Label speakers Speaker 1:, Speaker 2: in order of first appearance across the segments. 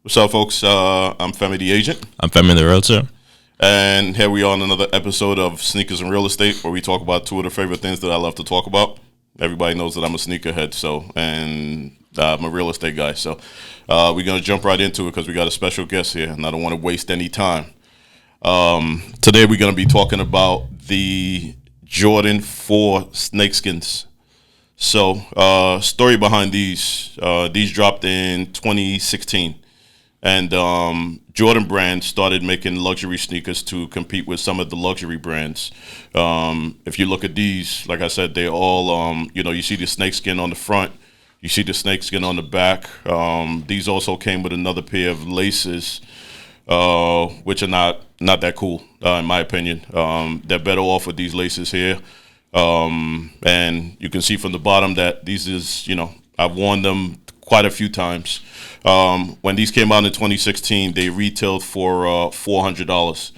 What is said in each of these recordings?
Speaker 1: What's up, folks? I'm femitheagent.
Speaker 2: I'm femitherealtor.
Speaker 1: And here we are on another episode of Sneakers and Real Estate, where we talk about two of the favorite things that I love to talk about. Everybody knows that I'm a sneakerhead, and I'm a real estate guy. So we're going to jump right into it because we got a special guest here, and I don't want to waste any time. Today we're going to be talking about the Jordan 4 Snakeskins. So story behind these. These dropped in 2016. And Jordan brand started making luxury sneakers to compete with some of the luxury brands. If you look at these, like I said, they all, you see the snakeskin on the front, you see the snakeskin on the back. These also came with another pair of laces, which are not that cool, in my opinion. They're better off with these laces here. And you can see from the bottom that these is, I've worn them quite a few times. When these came out in 2016, they retailed for $400,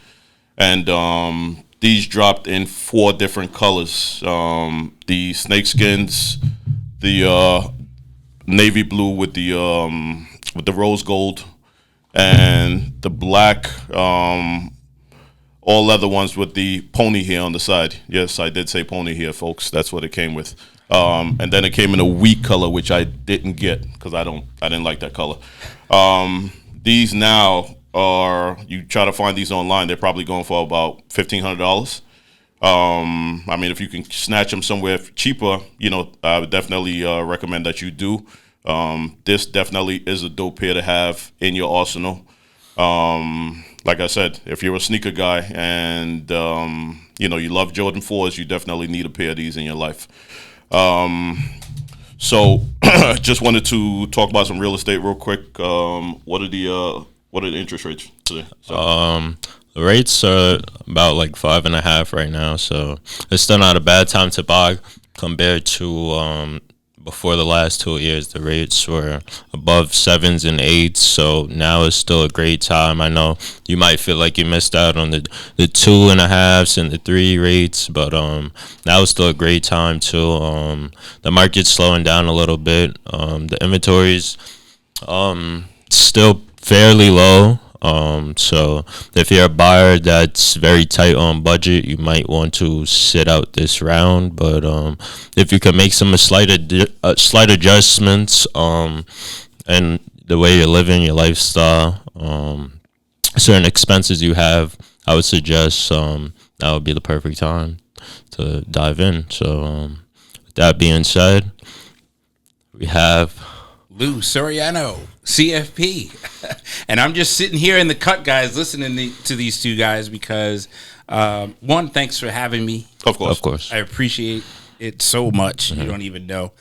Speaker 1: and these dropped in 4 different colors: the snakeskins, the navy blue with the rose gold, and the black all leather ones with the pony hair on the side. Yes, I did say pony hair, folks. That's what it came with. And then it came in a wheat color, which I didn't get because I didn't like that color. These now are, you try to find these online, they're probably going for about $1,500. I mean, if you can snatch them somewhere cheaper, I would definitely recommend that you do. This definitely is a dope pair to have in your arsenal. Like I said, if you're a sneaker guy and you love Jordan 4s, you definitely need a pair of these in your life. So just wanted to talk about some real estate real quick. What are the interest rates today? So.
Speaker 2: The rates are about like 5.5 right now, so it's still not a bad time to buy compared to before the last 2 years. The rates were above 7s and 8s, so now is still a great time. I know you might feel like you missed out on the 2.5s and the 3 rates, but now is still a great time too. The market's slowing down a little bit. The inventory's still fairly low. So if you're a buyer that's very tight on budget, you might want to sit out this round. But if you can make some slight adjustments and the way you're living, your lifestyle, certain expenses you have, I would suggest that would be the perfect time to dive in. So with that being said, we have
Speaker 3: Lou Soriano, CFP. And I'm just sitting here in the cut, guys, listening to these two guys because, one, thanks for having me.
Speaker 1: Of course.
Speaker 3: I appreciate it so much. Mm-hmm. You don't even know.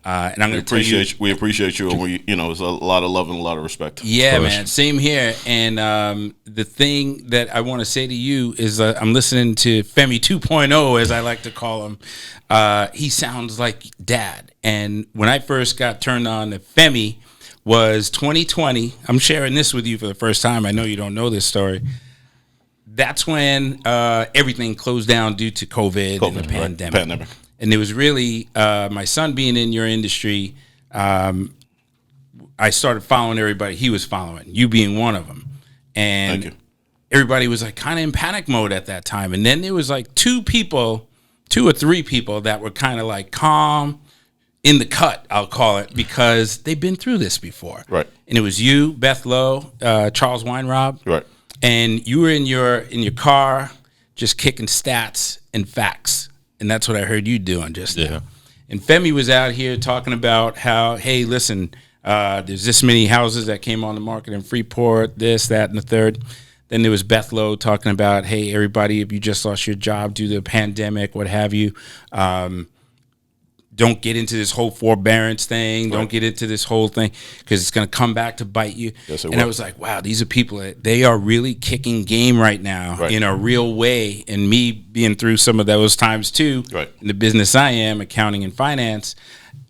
Speaker 3: And I'm going to tell you.
Speaker 1: We appreciate you. And it's a lot of love and a lot of respect.
Speaker 3: Yeah, man. Same here. And the thing that I want to say to you is I'm listening to Femi 2.0, as I like to call him. He sounds like Dad. And when I first got turned on to Femi was 2020. I'm sharing this with you for the first time. I know you don't know this story. That's when everything closed down due to COVID and the pandemic. And it was really my son being in your industry. I started following everybody he was following, you being one of them. And everybody was like kind of in panic mode at that time. And then there was like 2 or 3 people that were kind of like calm in the cut, I'll call it, because they've been through this before.
Speaker 1: Right.
Speaker 3: And it was you, Beth Lowe, Charles Weinrob.
Speaker 1: Right.
Speaker 3: And you were in your car just kicking stats and facts. And that's what I heard you doing just now. And Femi was out here talking about how, hey, listen, there's this many houses that came on the market in Freeport, this, that, and the third. Then there was Beth Lowe talking about, hey, everybody, if you just lost your job due to the pandemic, what have you, don't get into this whole forbearance thing. Don't get into this whole thing because it's going to come back to bite you.
Speaker 1: Yes,
Speaker 3: and I was like, wow, these are people that they are really kicking game right now in a real way. And me being through some of those times too, in the business I am, accounting and finance,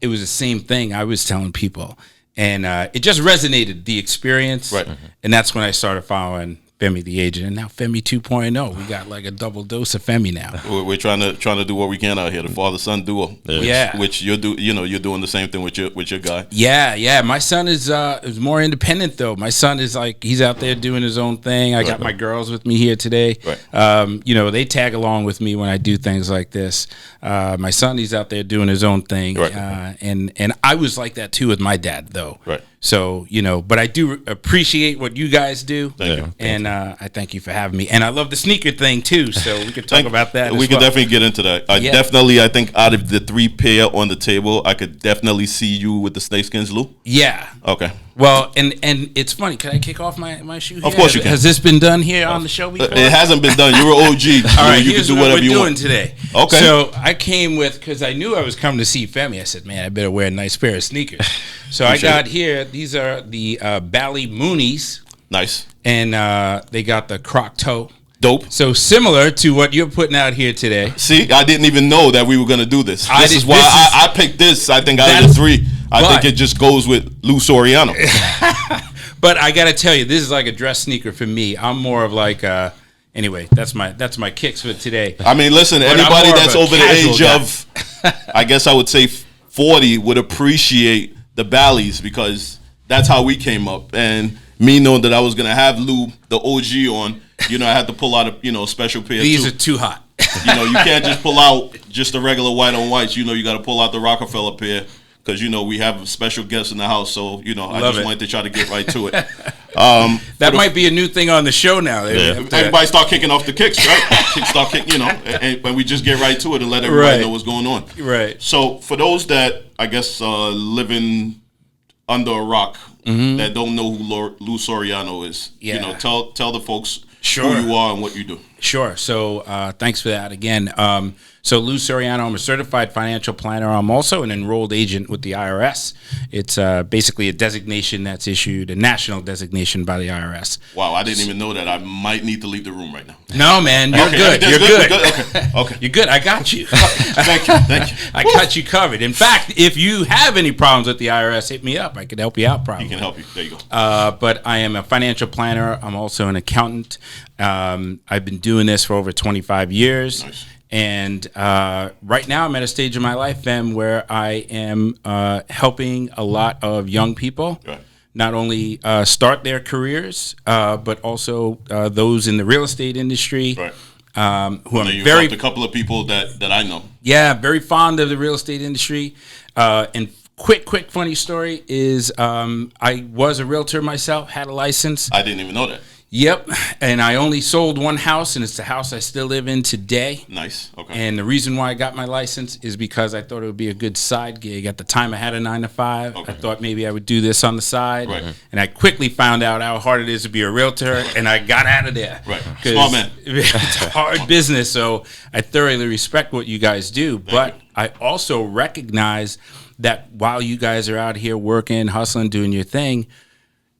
Speaker 3: it was the same thing I was telling people. And it just resonated, the experience. Right. And that's when I started following Femi the Agent, and now Femi 2.0. We got like a double dose of Femi now.
Speaker 1: We're trying to do what we can out here. The father-son duo. Which you're doing the same thing with your guy.
Speaker 3: Yeah. My son is more independent though. My son is like, he's out there doing his own thing. I got my girls with me here today.
Speaker 1: Right.
Speaker 3: They tag along with me when I do things like this. My son, he's out there doing his own thing.
Speaker 1: Right.
Speaker 3: And I was like that too with my dad though.
Speaker 1: Right.
Speaker 3: So, but I do appreciate what you guys do.
Speaker 1: Thank you.
Speaker 3: And I thank you for having me. And I love the sneaker thing too, so we could talk about that.
Speaker 1: We could definitely get into that. I think out of the 3 pair on the table, I could definitely see you with the Snakeskins, Lou.
Speaker 3: Yeah.
Speaker 1: Okay.
Speaker 3: Well, and it's funny. Can I kick off my shoe here?
Speaker 1: Of course you can.
Speaker 3: Has this been done here on the show before?
Speaker 1: It hasn't been done. You're an OG.
Speaker 3: All right,
Speaker 1: you
Speaker 3: here's
Speaker 1: can do
Speaker 3: what
Speaker 1: whatever
Speaker 3: we're
Speaker 1: you
Speaker 3: doing
Speaker 1: want
Speaker 3: today.
Speaker 1: Okay.
Speaker 3: So I came because I knew I was coming to see Femi. I said, man, I better wear a nice pair of sneakers. So I got here. These are the Bally Moonies.
Speaker 1: Nice.
Speaker 3: And they got the Croc Toe.
Speaker 1: Dope.
Speaker 3: So similar to what you're putting out here today.
Speaker 1: See, I didn't even know that we were going to do this. This is why I picked this. I think out of the 3, I think it just goes with Lou Soriano.
Speaker 3: But I got to tell you, this is like a dress sneaker for me. I'm more of like anyway, that's my kicks for today.
Speaker 1: I mean, listen,
Speaker 3: But
Speaker 1: anybody
Speaker 3: I'm more
Speaker 1: that's
Speaker 3: of a
Speaker 1: over the
Speaker 3: casual
Speaker 1: age
Speaker 3: guy.
Speaker 1: of, I guess I would say 40 would appreciate the Bally's because that's how we came up. And me knowing that I was going to have Lou, the OG on, I had to pull out a special pair
Speaker 3: These
Speaker 1: too.
Speaker 3: are too hot.
Speaker 1: You can't just pull out just a regular white on whites. You got to pull out the Rockefeller pair because, we have special guests in the house. So, I just wanted to try to get right to it.
Speaker 3: That might be a new thing on the show now.
Speaker 2: Yeah.
Speaker 1: Everybody start kicking off the kicks, right? And we just get right to it and let everybody know what's going on.
Speaker 3: Right.
Speaker 1: So for those that, I guess, living under a rock that don't know who Lou Soriano is, tell the folks who you are and what you do.
Speaker 3: Sure. So thanks for that again. So Lou Soriano, I'm a certified financial planner. I'm also an enrolled agent with the IRS. It's basically a designation that's issued, a national designation by the IRS.
Speaker 1: Wow, I didn't even know that. I might need to leave the room right now.
Speaker 3: No, man, you're good. You're good.
Speaker 1: Okay.
Speaker 3: You're good. I got you.
Speaker 1: Thank you.
Speaker 3: I got you covered. In fact, if you have any problems with the IRS, hit me up. I can help you out probably.
Speaker 1: He can help you. There you go.
Speaker 3: But I am a financial planner. I'm also an accountant. I've been doing this for over 25 years.
Speaker 1: Nice.
Speaker 3: And right now I'm at a stage in my life, Fem, where I am helping a lot of young people not only start their careers, but also those in the real estate industry.
Speaker 1: Right.
Speaker 3: Who I'm
Speaker 1: very a couple of people that I know.
Speaker 3: Yeah, very fond of the real estate industry. And quick funny story is I was a realtor myself, had a license.
Speaker 1: I didn't even know that.
Speaker 3: Yep, and I only sold one house, and it's the house I still live in today.
Speaker 1: Nice, okay.
Speaker 3: And the reason why I got my license is because I thought it would be a good side gig. At the time, I had a 9-to-5. Okay. I thought maybe I would do this on the side.
Speaker 1: Right.
Speaker 3: And I quickly found out how hard it is to be a realtor, and I got out of there.
Speaker 1: Right, smart man.
Speaker 3: It's a hard business, so I thoroughly respect what you guys do. But I also recognize that while you guys are out here working, hustling, doing your thing,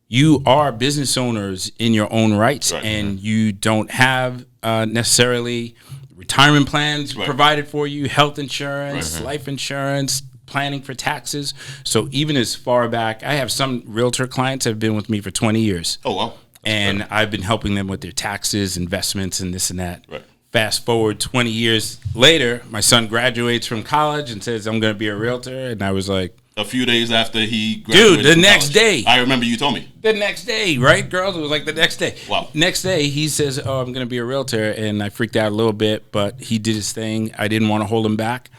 Speaker 3: you are business owners in your own rights, and you don't have necessarily retirement plans provided for you, health insurance, life insurance, planning for taxes. So even as far back, I have some realtor clients that have been with me for 20 years.
Speaker 1: Oh, wow.
Speaker 3: And I've been helping them with their taxes, investments, and this and that.
Speaker 1: Right.
Speaker 3: Fast forward 20 years later, my son graduates from college and says, I'm going to be a realtor. And I was like,
Speaker 1: a few days after he graduated.
Speaker 3: Dude, the next day.
Speaker 1: I remember you told me.
Speaker 3: The next day, right, girls? It was like the next day.
Speaker 1: Wow.
Speaker 3: Next day, he says, oh, I'm going to be a realtor. And I freaked out a little bit, but he did his thing. I didn't want to hold him back.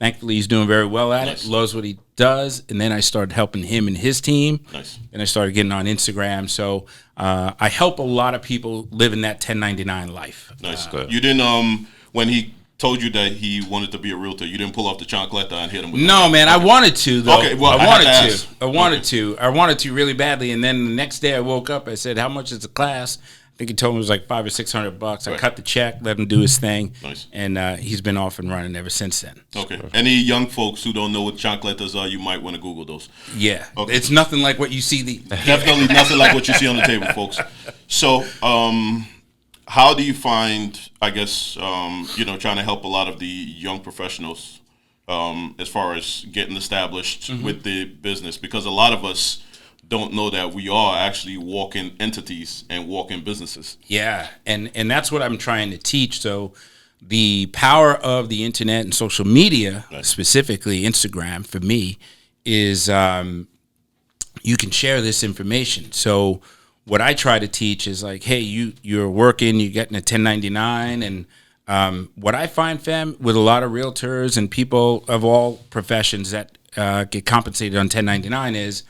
Speaker 3: Thankfully, he's doing very well at it, loves what he does. And then I started helping him and his team.
Speaker 1: Nice.
Speaker 3: And I started getting on Instagram. So I help a lot of people live in that 1099 life.
Speaker 1: Nice. You didn't, when he told you that he wanted to be a realtor, you didn't pull off the chancleta and hit him with
Speaker 3: No, man, I wanted to, though.
Speaker 1: Okay, well,
Speaker 3: I wanted to really badly. And then the next day I woke up, I said, how much is the class? I think he told me it was like $500 or $600. I cut the check, let him do his thing.
Speaker 1: Nice.
Speaker 3: And he's been off and running ever since then.
Speaker 1: Okay. Any young folks who don't know what chancletas are, you might want to Google those.
Speaker 3: Yeah.
Speaker 1: Okay.
Speaker 3: It's nothing like what you see.
Speaker 1: Definitely nothing like what you see on the table, folks. So, how do you find, I guess, trying to help a lot of the young professionals as far as getting established with the business? Because a lot of us don't know that we are actually walking entities and walking businesses.
Speaker 3: Yeah, and that's what I'm trying to teach. So the power of the internet and social media, specifically Instagram for me, is you can share this information. So what I try to teach is like, hey, you're working, you're getting a 1099, and what I find, fam, with a lot of realtors and people of all professions that get compensated on 1099 is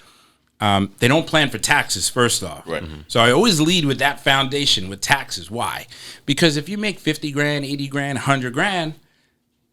Speaker 3: they don't plan for taxes, first off.
Speaker 1: Right.
Speaker 3: So I always lead with that foundation with taxes. Why? Because if you make 50 grand, 80 grand, 100 grand,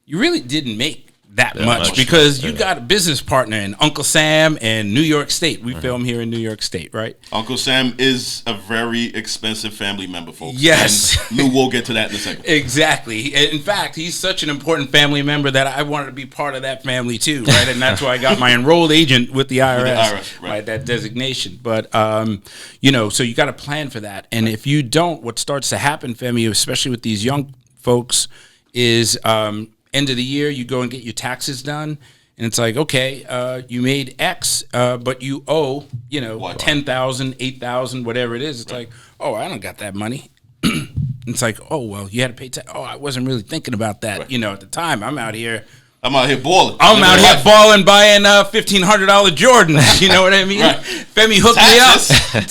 Speaker 3: you really didn't make that much because you got a business partner in Uncle Sam and New York State. We film here in New York State, right?
Speaker 1: Uncle Sam is a very expensive family member, folks.
Speaker 3: Yes.
Speaker 1: And Lou will get to that in a second.
Speaker 3: Exactly. In fact, he's such an important family member that I wanted to be part of that family too, right? And that's why I got my enrolled agent with the IRS, right? That designation. But, so you got to plan for that. And if you don't, what starts to happen, Femi, especially with these young folks, is end of the year, you go and get your taxes done, and it's like, okay, you made X, but you owe, $10,000, $8,000, whatever it is. It's like, oh, I don't got that money. It's like, oh, well, you had to pay tax. Oh, I wasn't really thinking about that. At the time, I'm out here
Speaker 1: balling.
Speaker 3: I'm out here balling, buying $1,500 Jordans. You know what I mean?
Speaker 1: Right.
Speaker 3: Femi hooked me up.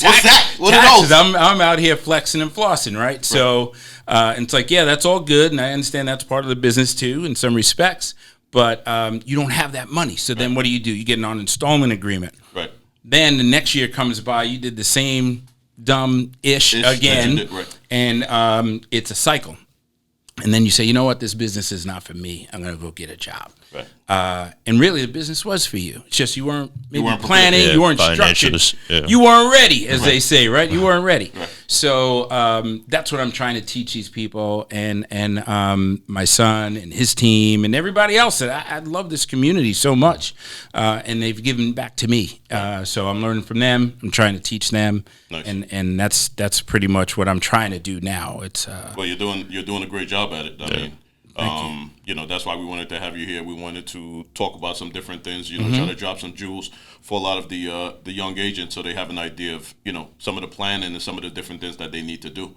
Speaker 1: What's that? What are
Speaker 3: Taxes.
Speaker 1: those?
Speaker 3: I'm out here flexing and flossing, right? So and it's like, yeah, that's all good, and I understand that's part of the business too, in some respects. But you don't have that money, so then what do? You get an installment agreement.
Speaker 1: Right.
Speaker 3: Then the next year comes by, you did the same dumb-ish again, and it's a cycle. And then you say, you know what, this business is not for me. I'm going to go get a job. Right. And really, the business was for you. It's just you weren't planning, you weren't structured, you weren't ready, as they say, right? You weren't ready. Right. So that's what I'm trying to teach these people, and my son and his team and everybody else. That I love this community so much, and they've given back to me. So I'm learning from them. I'm trying to teach them, and that's pretty much what I'm trying to do now. It's
Speaker 1: well, you're doing a great job at it. I mean. That's why we wanted to have you here. We wanted to talk about some different things, try to drop some jewels for a lot of the young agents so they have an idea of, some of the planning and some of the different things that they need to do.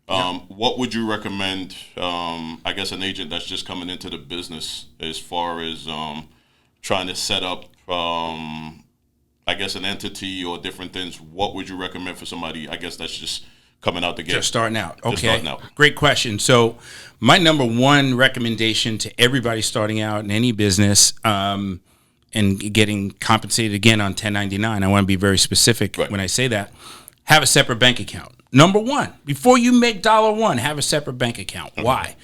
Speaker 1: What would you recommend, I guess, an agent that's just coming into the business as far as trying to set up, I guess, an entity or different things? What would you recommend for somebody, I guess, that's just coming out the gate?
Speaker 3: Just starting out. Okay. Great question. So my number one recommendation to everybody starting out in any business and getting compensated again on 1099, I want to be very specific when I say that, have a separate bank account. Number one, before you make $1, have a separate bank account. Okay. Why?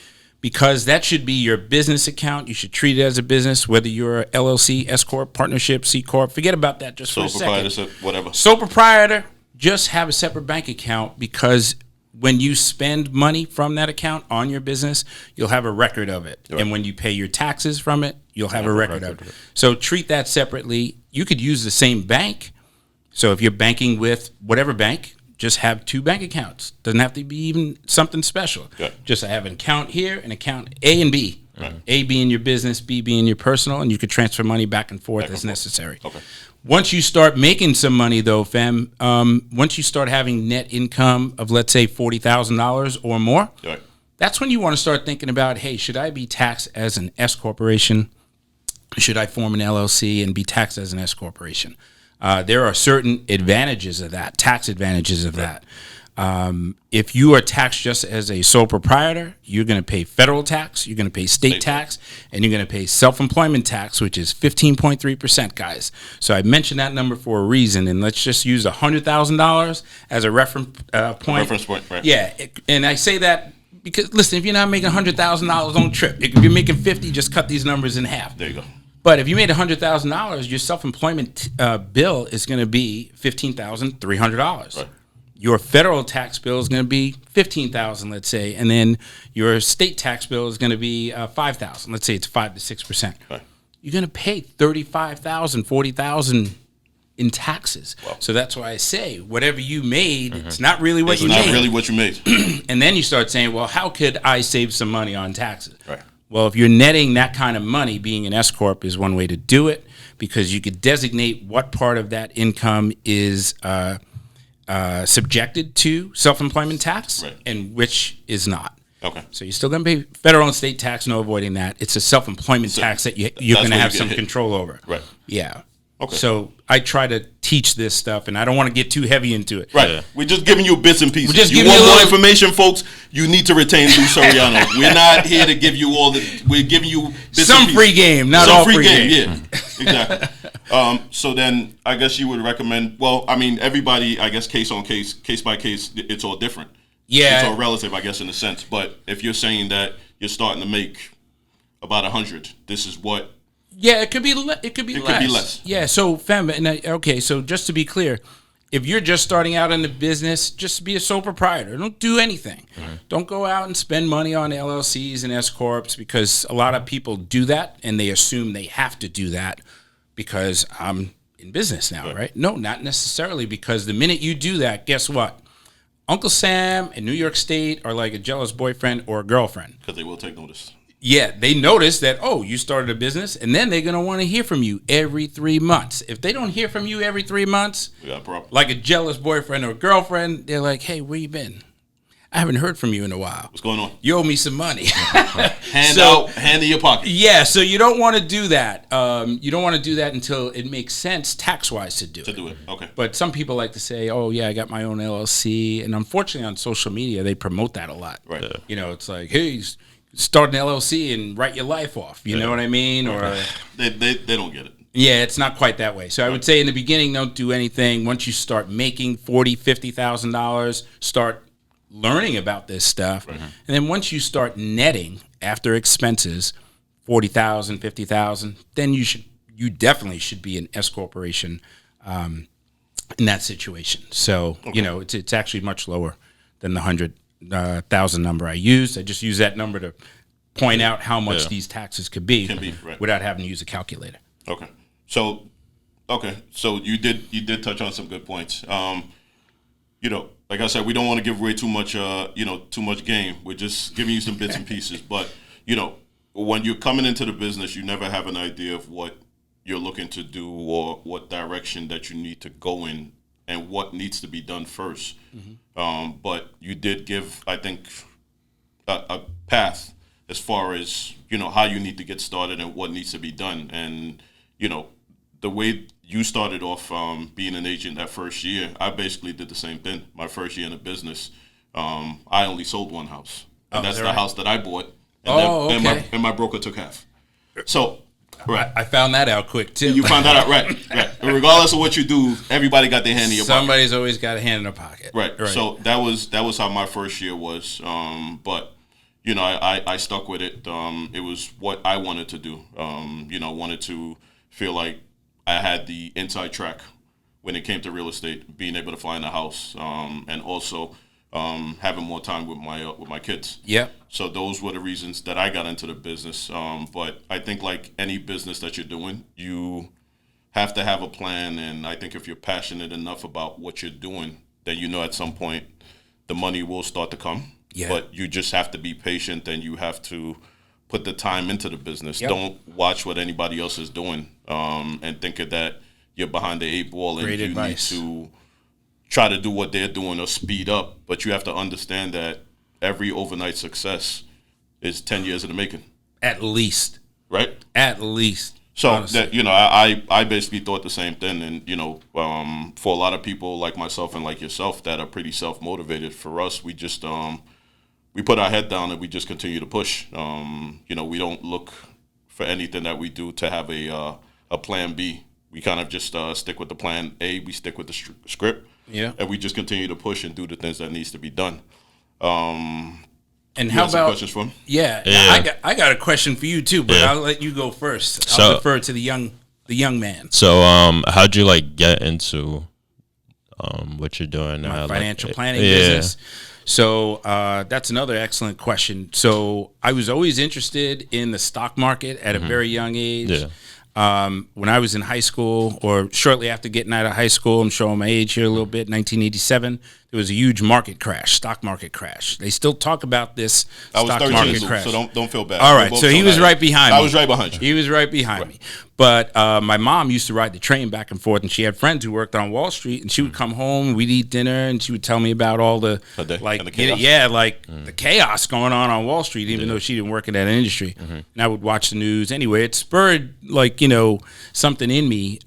Speaker 3: Because that should be your business account. You should treat it as a business, whether you're a LLC, S Corp, partnership, C Corp. Forget about that just for a second.
Speaker 1: Sole proprietor, whatever.
Speaker 3: Sole proprietor. Just have a separate bank account, because when you spend money from that account on your business, you'll have a record of it. Right. And when you pay your taxes from it, you'll have a record of it. So treat that separately. You could use the same bank. So if you're banking with whatever bank, just have two bank accounts. Doesn't have to be even something special. Okay. Just have an account here, an account A and B. Right. A being your business, B being your personal, and you could transfer money back and forth as necessary. Okay. Once you start making some money, though, fam, once you start having net income of, let's say, $40,000 or more, that's when you want to start thinking about, hey, should I be taxed as an S corporation? Should I form an LLC and be taxed as an S corporation? There are certain advantages of that, tax advantages of that. If you are taxed just as a sole proprietor, you're going to pay federal tax, you're going to pay state tax, and you're going to pay self-employment tax, which is 15.3%, guys. So I mentioned that number for a reason, and let's just use $100,000 as a reference point.
Speaker 1: Reference point, right?
Speaker 3: Yeah, and I say that because, listen, if you're not making $100,000, don't trip. If you're making 50, just cut these numbers in half.
Speaker 1: There you go.
Speaker 3: But if you made $100,000, your self-employment bill is going to be $15,300. Right. Your federal tax bill is going to be $15,000, let's say, and then your state tax bill is going to be $5,000. Let's say it's 5 to 6%. Right. You're going to pay $35,000, $40,000 in taxes. Wow. So that's why I say whatever you made, it's not really what you made.
Speaker 1: It's not really what you made.
Speaker 3: And then you start saying, well, how could I save some money on taxes?
Speaker 1: Right.
Speaker 3: Well, if you're netting that kind of money, being an S corp is one way to do it, because you could designate what part of that income is subjected to self-employment tax and which is not.
Speaker 1: Okay.
Speaker 3: So you're still going to pay federal and state tax, no avoiding that. It's a self-employment tax that you're going to have some control over.
Speaker 1: Right.
Speaker 3: Yeah.
Speaker 1: Okay.
Speaker 3: So I try to teach this stuff, and I don't want to get too heavy into it.
Speaker 1: Right. Yeah. We're just giving you bits and pieces.
Speaker 3: We're just
Speaker 1: you
Speaker 3: giving
Speaker 1: want
Speaker 3: you
Speaker 1: more information, folks, you need to retain Lou Soriano. We're not here to give you all the... We're giving you bits
Speaker 3: some
Speaker 1: and pieces.
Speaker 3: Free game, not
Speaker 1: some
Speaker 3: all
Speaker 1: free
Speaker 3: game.
Speaker 1: Yeah, exactly. So then I guess you would recommend... Well, I mean, everybody, I guess case by case, it's all different.
Speaker 3: Yeah.
Speaker 1: It's all relative, I guess, in a sense. But if you're saying that you're starting to make about 100, this is what...
Speaker 3: Yeah, it could be less. It could be less. Yeah, so so just to be clear, if you're just starting out in the business, just be a sole proprietor. Don't do anything. Mm-hmm. Don't go out and spend money on LLCs and S corps, because a lot of people do that and they assume they have to do that because I'm in business now, right? No, not necessarily, because the minute you do that, guess what? Uncle Sam in New York State are like a jealous boyfriend or a girlfriend.
Speaker 1: Because they will take notice.
Speaker 3: Yeah, they notice that, oh, you started a business, and then they're going to want to hear from you every 3 months. If they don't hear from you every 3 months,
Speaker 1: we got a problem.
Speaker 3: Like a jealous boyfriend or girlfriend, they're like, hey, where you been? I haven't heard from you in a while.
Speaker 1: What's going on?
Speaker 3: You owe me some money.
Speaker 1: Hand in your pocket.
Speaker 3: Yeah, so you don't want to do that. You don't want to do that until it makes sense tax-wise to do it.
Speaker 1: Okay.
Speaker 3: But some people like to say, oh, yeah, I got my own LLC. And unfortunately on social media, they promote that a lot.
Speaker 1: Right.
Speaker 3: You know, it's like, hey, start an LLC and write your life off. You know what I mean? Or
Speaker 1: they don't get it.
Speaker 3: Yeah, it's not quite that way. So I would say in the beginning, don't do anything. Once you start making $40,000, $50,000, start learning about this stuff. Right. And then once you start netting after expenses, $40,000, $50,000, then you definitely should be an S corporation in that situation. So you know, it's actually much lower than the 100,000 number I used. I just use that number to point out how much these taxes could be without having to use a calculator.
Speaker 1: Okay. So you did touch on some good points. You know, like I said, we don't want to give away too much game. We're just giving you some bits and pieces. But, you know, when you're coming into the business, you never have an idea of what you're looking to do or what direction that you need to go in and what needs to be done first. Mm-hmm. But you did give, I think, a path as far as, you know, how you need to get started and what needs to be done. And, you know, the way you started off being an agent that first year, I basically did the same thing. My first year in the business, I only sold one house. And that's the house that I bought. And then my broker took half. So, right.
Speaker 3: I found that out quick, too.
Speaker 1: You found that out, right. And regardless of what you do, everybody got their hand in your pocket.
Speaker 3: Somebody's always got a hand in their pocket.
Speaker 1: Right. So that was how my first year was. But, you know, I stuck with it. It was what I wanted to do. You know, wanted to feel like I had the inside track when it came to real estate, being able to find a house, and also having more time with my kids. Yeah. So those were the reasons that I got into the business. But I think like any business that you're doing, you have to have a plan. And I think if you're passionate enough about what you're doing, then you know at some point the money will start to come. Yeah. But you just have to be patient and you have to put the time into the business. Yep. Don't watch what anybody else is doing and think that you're behind the 8 ball and you need to try to do what they're doing or speed up. But you have to understand that every overnight success is 10 years in the making.
Speaker 3: At least.
Speaker 1: Right?
Speaker 3: At least.
Speaker 1: So, that, you know, I basically thought the same thing. And, you know, for a lot of people like myself and like yourself that are pretty self-motivated, for us, we just we put our head down and we just continue to push. You know, we don't look for anything that we do to have a plan B. We kind of just stick with the plan A. We stick with the script. Yeah. And we just continue to push and do the things that needs to be done.
Speaker 3: And how about
Speaker 1: questions for him?
Speaker 3: Yeah. I got a question for you too, but I'll let you go first. I'll defer to the young man.
Speaker 2: So how'd you like get into what you're doing now?
Speaker 3: My financial planning business. So that's another excellent question. So I was always interested in the stock market at a very young age. Yeah. When I was in high school or shortly after getting out of high school, I'm showing my age here a little bit, 1987, there was a huge market crash, stock market crash. They still talk about this
Speaker 1: I was
Speaker 3: stock
Speaker 1: 13,
Speaker 3: market
Speaker 1: Lou,
Speaker 3: crash.
Speaker 1: so don't feel bad.
Speaker 3: All right, so he was right behind me.
Speaker 1: I was right behind you.
Speaker 3: He was right behind me. But my mom used to ride the train back and forth, and she had friends who worked on Wall Street, and she would come home, we'd eat dinner, and she would tell me about all the like
Speaker 1: the chaos.
Speaker 3: the chaos going on Wall Street, even though she didn't work in that industry. And I would watch the news anyway. It spurred something in me.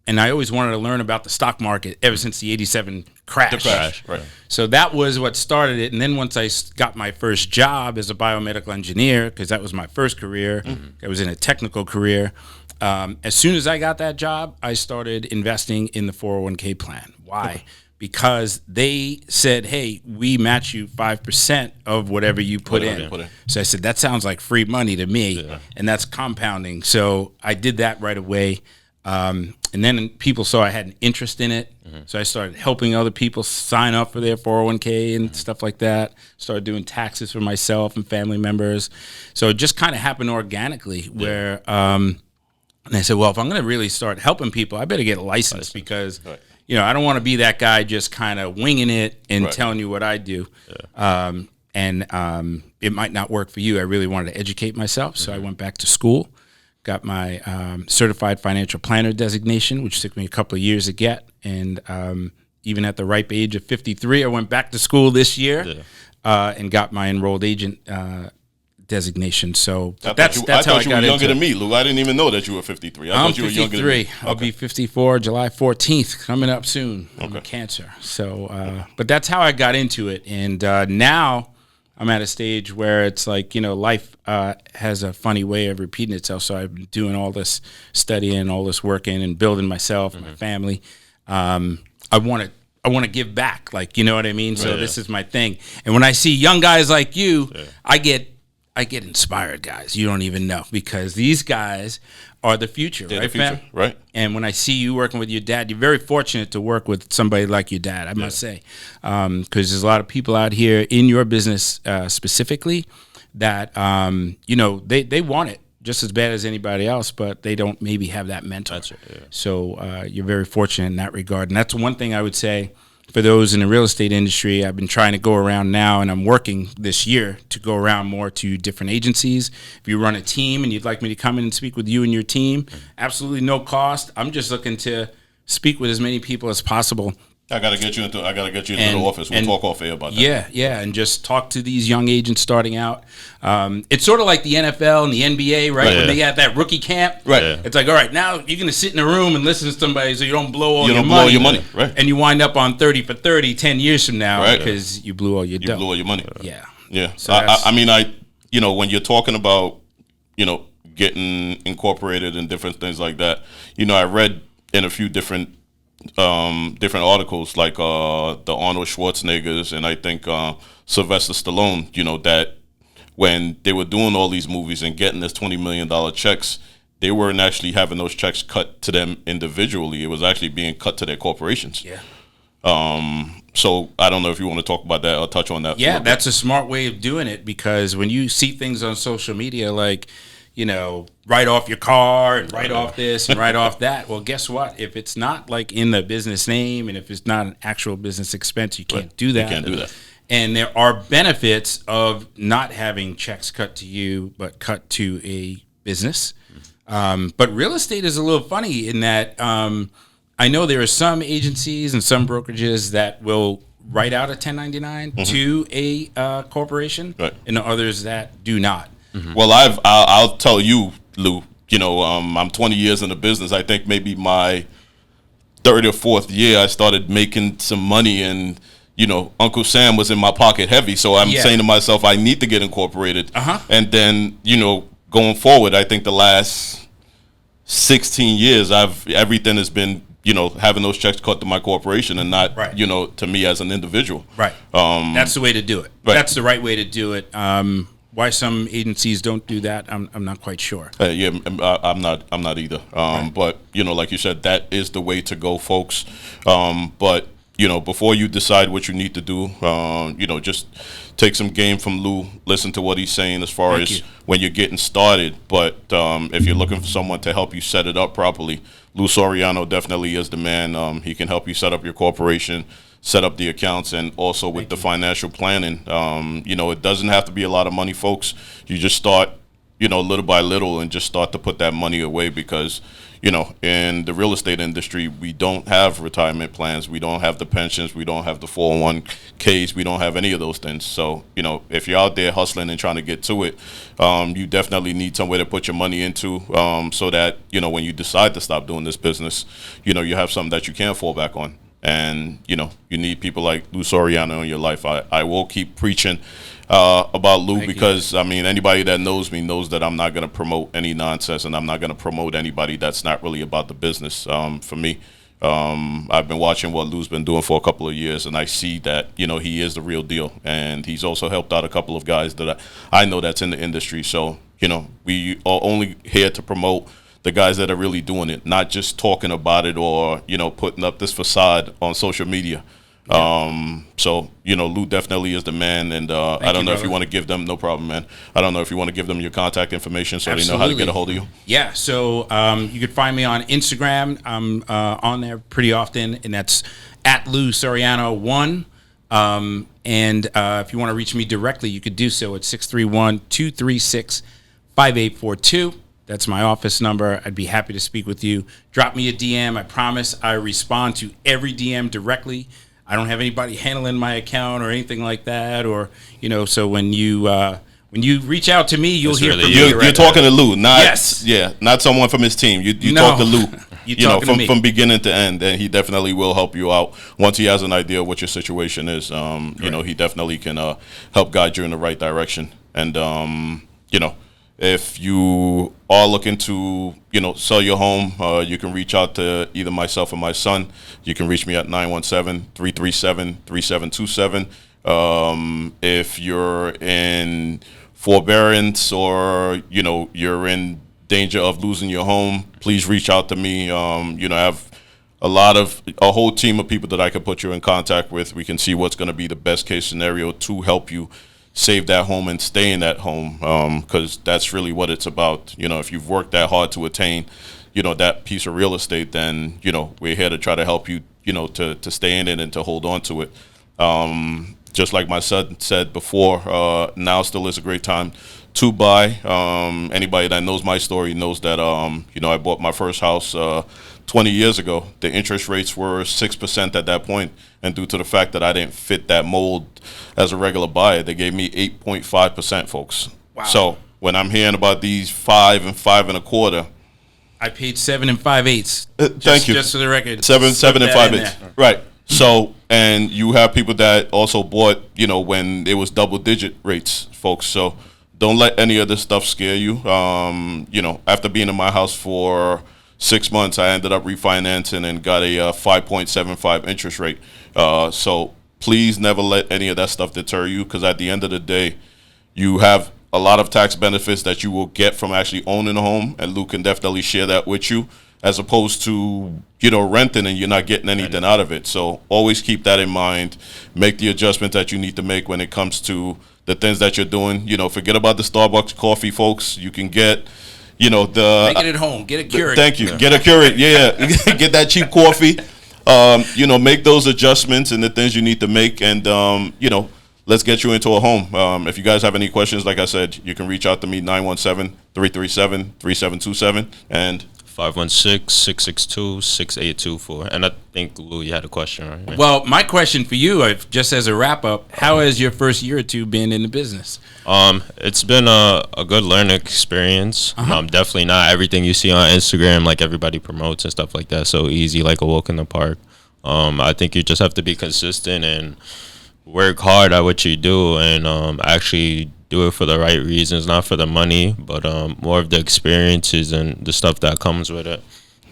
Speaker 3: And I always wanted to learn about the stock market ever since the '87 crash.
Speaker 1: Right.
Speaker 3: So that was what started it. And then once I got my first job as a biomedical engineer, because that was my first career, I was in a technical career. As soon as I got that job, I started investing in the 401k plan. Why? Because they said, hey, we match you 5% of whatever you put in. So I said, that sounds like free money to me, and that's compounding. So I did that right away. And then people saw I had an interest in it. So I started helping other people sign up for their 401k and stuff like that. Started doing taxes for myself and family members. So it just kind of happened organically where, and I said, well, if I'm going to really start helping people, I better get a license because, I don't want to be that guy just kind of winging it and telling you what I do. And it might not work for you. I really wanted to educate myself. So I went back to school. Got my certified financial planner designation, which took me a couple of years to get. And even at the ripe age of 53, I went back to school this year and got my enrolled agent designation. So that's how I got into it. I thought you were younger
Speaker 1: than me, Lou. I didn't even know that you were 53. I thought you were younger than me.
Speaker 3: I'll be 54 July 14th, coming up soon. I'm cancer. So, but that's how I got into it. And now I'm at a stage where it's like, life has a funny way of repeating itself. So I've been doing all this studying, all this working and building myself and my family. I want to give back, like, you know what I mean? So this is my thing. And when I see young guys like you, I get inspired, guys. You don't even know, because these guys are the future, right, fam?
Speaker 1: Right.
Speaker 3: And when I see you working with your dad, you're very fortunate to work with somebody like your dad, I must say, because there's a lot of people out here in your business specifically that, they want it just as bad as anybody else, but they don't maybe have that mentor.
Speaker 2: That's right, yeah.
Speaker 3: So you're very fortunate in that regard. And that's one thing I would say for those in the real estate industry. I've been trying to go around now, and I'm working this year to go around more to different agencies. If you run a team and you'd like me to come in and speak with you and your team, absolutely no cost. I'm just looking to speak with as many people as possible.
Speaker 1: I gotta get you into the office. We'll talk off air about that.
Speaker 3: Yeah, and just talk to these young agents starting out. It's sort of like the NFL and the NBA, right? When they have that rookie camp,
Speaker 1: right?
Speaker 3: It's like, all right, now you're gonna sit in a room and listen to somebody so you don't blow all your money,
Speaker 1: right?
Speaker 3: And you wind up on 30 for 30 10 years from now because you blew all your dough.
Speaker 1: You blew all your money.
Speaker 3: Yeah.
Speaker 1: So when you're talking about, getting incorporated and different things like that, I read in a few different articles like the Arnold Schwarzeneggers and I think Sylvester Stallone, that when they were doing all these movies and getting this $20 million checks, they weren't actually having those checks cut to them individually. It was actually being cut to their corporations.
Speaker 3: Yeah.
Speaker 1: So I don't know if you want to talk about that or touch on that.
Speaker 3: Yeah, that's a smart way of doing it, because when you see things on social media like, write off your car and write off this and write off that. Well, guess what? If it's not like in the business name and if it's not an actual business expense, you can't do that.
Speaker 1: You can't do that.
Speaker 3: And there are benefits of not having checks cut to you, but cut to a business. But real estate is a little funny in that I know there are some agencies and some brokerages that will write out a 1099 to a corporation, and others that do not.
Speaker 1: Well, I'll tell you, Lou, I'm 20 years in the business. I think maybe my third or fourth year, I started making some money, and, Uncle Sam was in my pocket heavy. So I'm saying to myself, I need to get incorporated. And then, going forward, I think the last 16 years, everything has been, having those checks cut to my corporation and not, to me as an individual.
Speaker 3: Right. That's the way to do it.
Speaker 1: Right.
Speaker 3: That's the right way to do it. Why some agencies don't do that, I'm not quite sure.
Speaker 1: I'm not either. But like you said, that is the way to go, folks. But before you decide what you need to do, just take some game from Lou. Listen to what he's saying as far as when you're getting started. But if you're looking for someone to help you set it up properly, Lou Soriano definitely is the man. He can help you set up your corporation. set up the accounts, and also with the financial planning. It doesn't have to be a lot of money, folks. You just start, little by little, and just start to put that money away, because in the real estate industry, we don't have retirement plans, we don't have the pensions, we don't have the 401ks, we don't have any of those things. So if you're out there hustling and trying to get to it, you definitely need somewhere to put your money into, so that when you decide to stop doing this business, you have something that you can fall back on. And you need people like Lou Soriano in your life. I will keep preaching about Lou. Thank because you. I mean, anybody that knows me knows that I'm not going to promote any nonsense, and I'm not going to promote anybody that's not really about the business. For me, I've been watching what Lou's been doing for a couple of years, and I see that he is the real deal, and he's also helped out a couple of guys that I know that's in the industry. So we are only here to promote the guys that are really doing it, not just talking about it or putting up this facade on social media. Yeah. So Lou definitely is the man, and I don't know if you want to give them, no problem, man. I don't know if you want to give them your contact information so Absolutely. They know how to get a hold of you.
Speaker 3: Yeah, so you can find me on Instagram. I'm on there pretty often, and that's at Lou Soriano 1. And if you want to reach me directly, you could do so at 631-236-5842. That's my office number. I'd be happy to speak with you. Drop me a DM. I promise I respond to every DM directly. I don't have anybody handling my account or anything like that. Or so when you reach out to me, you'll hear from me.
Speaker 1: You're talking to Lou, not someone from his team. You talk to Lou. From beginning to end, and he definitely will help you out once he has an idea of what your situation is. He definitely can help guide you in the right direction. And if you are looking to, sell your home, you can reach out to either myself or my son. You can reach me at 917-337-3727. If you're in forbearance or, you're in danger of losing your home, please reach out to me. I have a whole team of people that I can put you in contact with. We can see what's going to be the best case scenario to help you save that home and stay in that home, because that's really what it's about. If you've worked that hard to attain, that piece of real estate, then, we're here to try to help you, to stay in it and to hold on to it. Just like my son said before, now still is a great time to buy. Anybody that knows my story knows that, I bought my first house 20 years ago. The interest rates were 6% at that point, and due to the fact that I didn't fit that mold as a regular buyer, they gave me 8.5%, folks. Wow. So when I'm hearing about these 5 and 5 1/4,
Speaker 3: I paid 7 5/8.
Speaker 1: Thank you.
Speaker 3: Just for the record,
Speaker 1: 7 and 5/8. Right. So, and you have people that also bought, when it was double-digit rates, folks. So don't let any of this stuff scare you. After being in my house for 6 months, I ended up refinancing and got a 5.75 interest rate. So please never let any of that stuff deter you, because at the end of the day, you have a lot of tax benefits that you will get from actually owning a home, and Luke can definitely share that with you, as opposed to, renting and you're not getting anything out of it. So always keep that in mind. Make the adjustment that you need to make when it comes to the things that you're doing. Forget about the Starbucks coffee, folks. You can get make
Speaker 3: it at home. Get a Keurig.
Speaker 1: Thank you. Get a Keurig. Yeah. Get that cheap coffee. Make those adjustments and the things you need to make, and let's get you into a home. If you guys have any questions, like I said, you can reach out to me, 917-337-3727, and
Speaker 2: 516-662-6824. And I think, Lou, you had a question, right?
Speaker 3: Well, my question for you, just as a wrap-up, how has your first year or two been in the business?
Speaker 2: It's been a good learning experience. Definitely not everything you see on Instagram, like everybody promotes and stuff like that, so easy, like a walk in the park. I think you just have to be consistent and work hard at what you do, and actually do it for the right reasons, not for the money, but more of the experiences and the stuff that comes with it.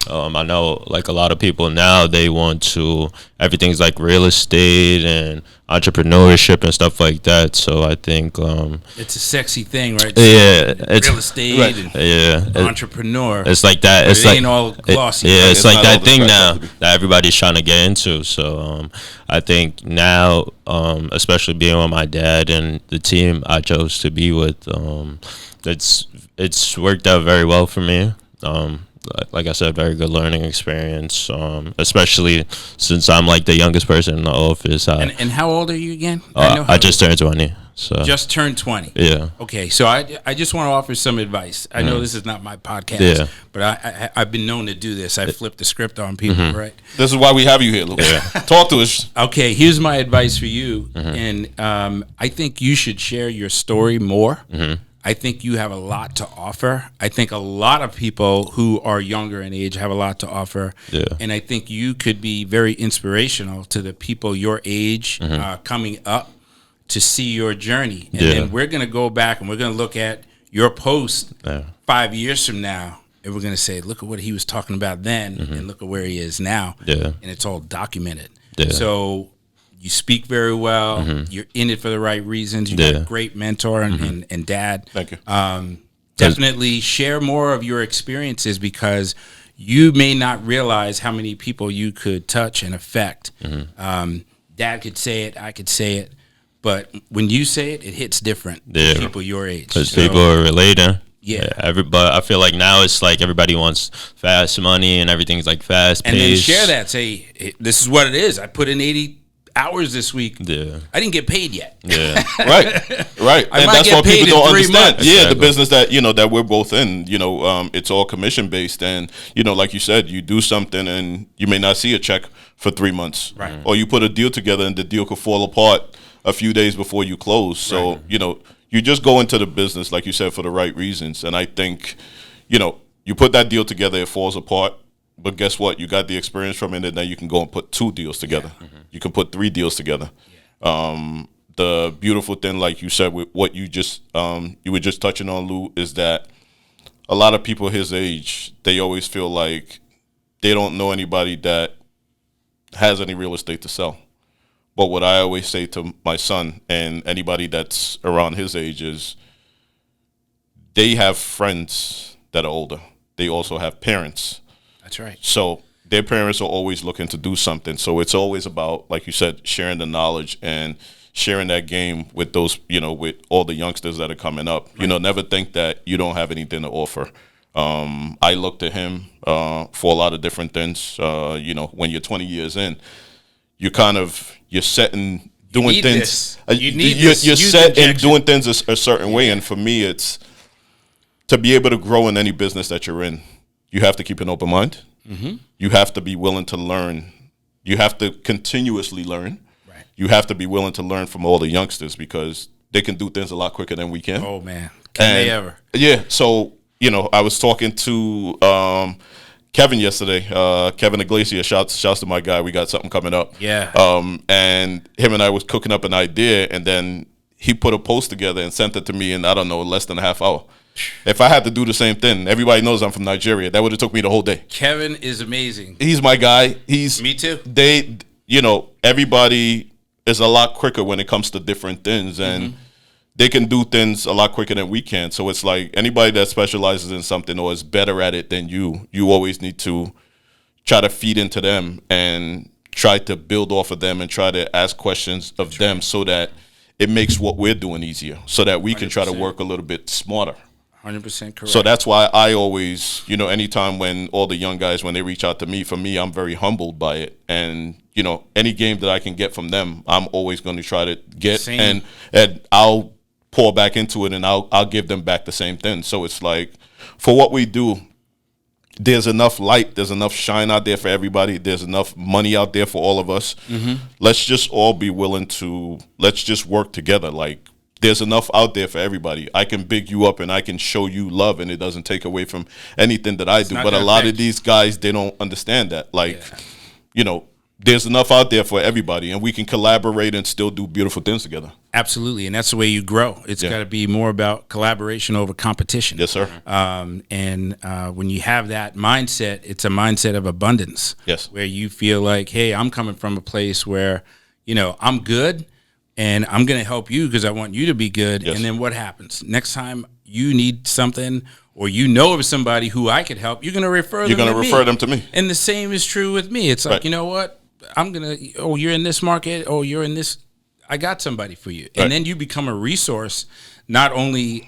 Speaker 2: I know, like, a lot of people now, they want to, everything's like real estate and entrepreneurship and stuff like that. So I think
Speaker 3: it's a sexy thing, right?
Speaker 2: Yeah,
Speaker 3: it's real estate, right. And entrepreneur.
Speaker 2: It's like that. It's like,
Speaker 3: ain't all glossy.
Speaker 2: It's like that thing now that everybody's trying to get into. So I think now, especially being with my dad and the team I chose to be with, it's worked out very well for me. like I said, very good learning experience. Especially since I'm like the youngest person in the office.
Speaker 3: And how old are you again?
Speaker 2: I just turned 20. So
Speaker 3: just turned 20.
Speaker 2: Yeah.
Speaker 3: Okay, so I just want to offer some advice. I know this is not my podcast,
Speaker 2: Yeah.
Speaker 3: but I've been known to do this. I flip the script on people, right?
Speaker 1: This is why we have you here, Lou.
Speaker 2: Yeah.
Speaker 1: Talk to us.
Speaker 3: Okay, here's my advice for you, and I think you should share your story more. I think you have a lot to offer. I think a lot of people who are younger in age have a lot to offer.
Speaker 2: Yeah.
Speaker 3: And I think you could be very inspirational to the people your age coming up to see your journey. And then we're going to go back and we're going to look at your post 5 years from now. And we're going to say, look at what he was talking about then and look at where he is now.
Speaker 2: Yeah.
Speaker 3: And it's all documented.
Speaker 2: Yeah.
Speaker 3: So you speak very well. You're in it for the right reasons. You got a great mentor and dad.
Speaker 1: Thank you.
Speaker 3: Definitely share more of your experiences because you may not realize how many people you could touch and affect. Dad could say it. I could say it. But when you say it, it hits different than people your age.
Speaker 2: Because people are relating.
Speaker 3: Yeah.
Speaker 2: But I feel like now it's like everybody wants fast money and everything's like fast paced.
Speaker 3: And then share that. Say, this is what it is. I put in 80 hours this week.
Speaker 2: Yeah.
Speaker 3: I didn't get paid yet.
Speaker 2: Yeah.
Speaker 1: Right.
Speaker 3: I
Speaker 1: And
Speaker 3: might
Speaker 1: that's
Speaker 3: get
Speaker 1: what
Speaker 3: paid
Speaker 1: people
Speaker 3: in
Speaker 1: don't
Speaker 3: 3
Speaker 1: understand.
Speaker 3: months.
Speaker 1: Yeah,
Speaker 2: Exactly.
Speaker 1: the business that we're both in, it's all commission based, and like you said, you do something and you may not see a check for 3 months.
Speaker 3: Right.
Speaker 1: Or you put a deal together and the deal could fall apart a few days before you close. So, you just go into the business, like you said, for the right reasons. And I think, you put that deal together, it falls apart. But guess what? You got the experience from it, and then you can go and put 2 deals together. You can put 3 deals together. The beautiful thing, like you said, with what you were just touching on, Lou, is that a lot of people his age, they always feel like they don't know anybody that has any real estate to sell. But what I always say to my son and anybody that's around his age is they have friends that are older. They also have parents.
Speaker 3: That's right.
Speaker 1: So their parents are always looking to do something. So it's always about, like you said, sharing the knowledge and sharing that game with those, with all the youngsters that are coming up. Right. Never think that you don't have anything to offer. I look to him for a lot of different things. When you're 20 years in, you're set and doing things. You're set and doing things a certain way. And for me, it's to be able to grow in any business that you're in. You have to keep an open mind. You have to be willing to learn. You have to continuously learn.
Speaker 3: Right.
Speaker 1: You have to be willing to learn from all the youngsters because they can do things a lot quicker than we can.
Speaker 3: Oh, man. Can they ever?
Speaker 1: Yeah. So, I was talking to Kevin yesterday. Kevin Iglesias, shouts to my guy. We got something coming up.
Speaker 3: Yeah.
Speaker 1: And him and I was cooking up an idea, and then he put a post together and sent it to me in, I don't know, less than a half hour. If I had to do the same thing, everybody knows I'm from Nigeria. That would have took me the whole day.
Speaker 3: Kevin is amazing.
Speaker 1: He's my guy.
Speaker 3: Me too.
Speaker 1: Everybody is a lot quicker when it comes to different things, and they can do things a lot quicker than we can. So it's like anybody that specializes in something or is better at it than you always need to try to feed into them and try to build off of them and try to ask questions of them so that it makes what we're doing easier, so that we can try to work a little bit smarter.
Speaker 3: 100% correct.
Speaker 1: So that's why I always, anytime when all the young guys, when they reach out to me, for me, I'm very humbled by it. And, any game that I can get from them, I'm always going to try to get.
Speaker 3: Same.
Speaker 1: And I'll pour back into it and I'll give them back the same thing. So it's like, for what we do, there's enough light, there's enough shine out there for everybody. There's enough money out there for all of us. Let's just all be willing to, let's just work together. Like, there's enough out there for everybody. I can big you up and I can show you love, and it doesn't take away from anything that I do. But a lot of these guys, they don't understand that. Like, there's enough out there for everybody, and we can collaborate and still do beautiful things together.
Speaker 3: Absolutely, and that's the way you grow. It's got to be more about collaboration over competition.
Speaker 1: Yes, sir.
Speaker 3: And when you have that mindset, it's a mindset of abundance.
Speaker 1: Yes.
Speaker 3: Where you feel like, hey, I'm coming from a place where, I'm good, and I'm going to help you because I want you to be good.
Speaker 1: Yes.
Speaker 3: And then what happens? Next time you need something or of somebody who I could help, you're going to refer them
Speaker 1: to me.
Speaker 3: And the same is true with me. It's like, you know what? you're in this market. Oh, you're in this. I got somebody for you. And then you become a resource, not only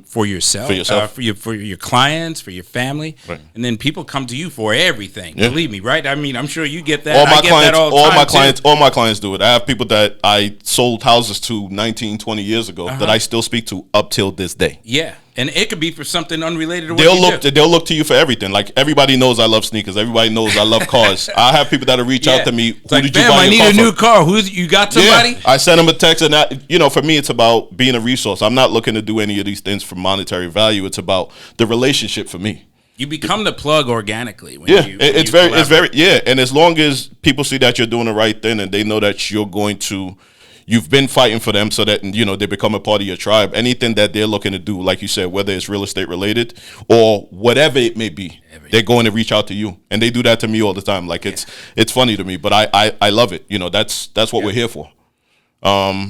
Speaker 3: for yourself, for your clients, for your family,
Speaker 1: right.
Speaker 3: And then people come to you for everything.
Speaker 1: Yeah.
Speaker 3: Believe me, right? I mean, I'm sure you get that.
Speaker 1: All my
Speaker 3: I get
Speaker 1: clients,
Speaker 3: that all the
Speaker 1: all
Speaker 3: time
Speaker 1: my
Speaker 3: too.
Speaker 1: clients, all my clients do it. I have people that I sold houses to 19, 20 years ago that I still speak to up till this day.
Speaker 3: Yeah, and it could be for something unrelated to what
Speaker 1: They'll look to you for everything. Like everybody knows I love sneakers. Everybody knows I love cars. I have people that'll reach out to me.
Speaker 3: It's like,
Speaker 1: did you
Speaker 3: bam,
Speaker 1: buy
Speaker 3: I
Speaker 1: your
Speaker 3: need
Speaker 1: car
Speaker 3: a new
Speaker 1: from?
Speaker 3: car. You got somebody?
Speaker 1: Yeah, I send them a text, and for me, it's about being a resource. I'm not looking to do any of these things for monetary value. It's about the relationship for me.
Speaker 3: You become the plug organically. When
Speaker 1: Yeah,
Speaker 3: you
Speaker 1: it's very, yeah. And as long as people see that you're doing the right thing, and they know that you've been fighting for them, so that they become a part of your tribe. Anything that they're looking to do, like you said, whether it's real estate related or whatever it may be, they're going to reach out to you, and they do that to me all the time. Like it's funny to me, but I love it. That's what we're here for.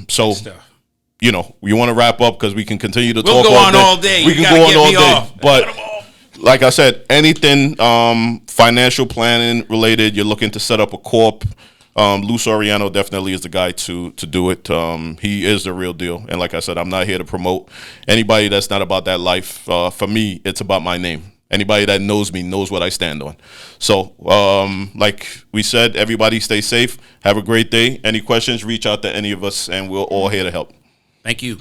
Speaker 1: So. You want to wrap up because we can continue to talk
Speaker 3: go on all day.
Speaker 1: We can go on all day. But like I said, anything financial planning related, you're looking to set up a corp, Lou Soriano definitely is the guy to do it. He is the real deal. And like I said, I'm not here to promote anybody that's not about that life. For me, it's about my name. Anybody that knows me knows what I stand on. So, like we said, everybody stay safe. Have a great day. Any questions, reach out to any of us, and we're all here to help.
Speaker 3: Thank you.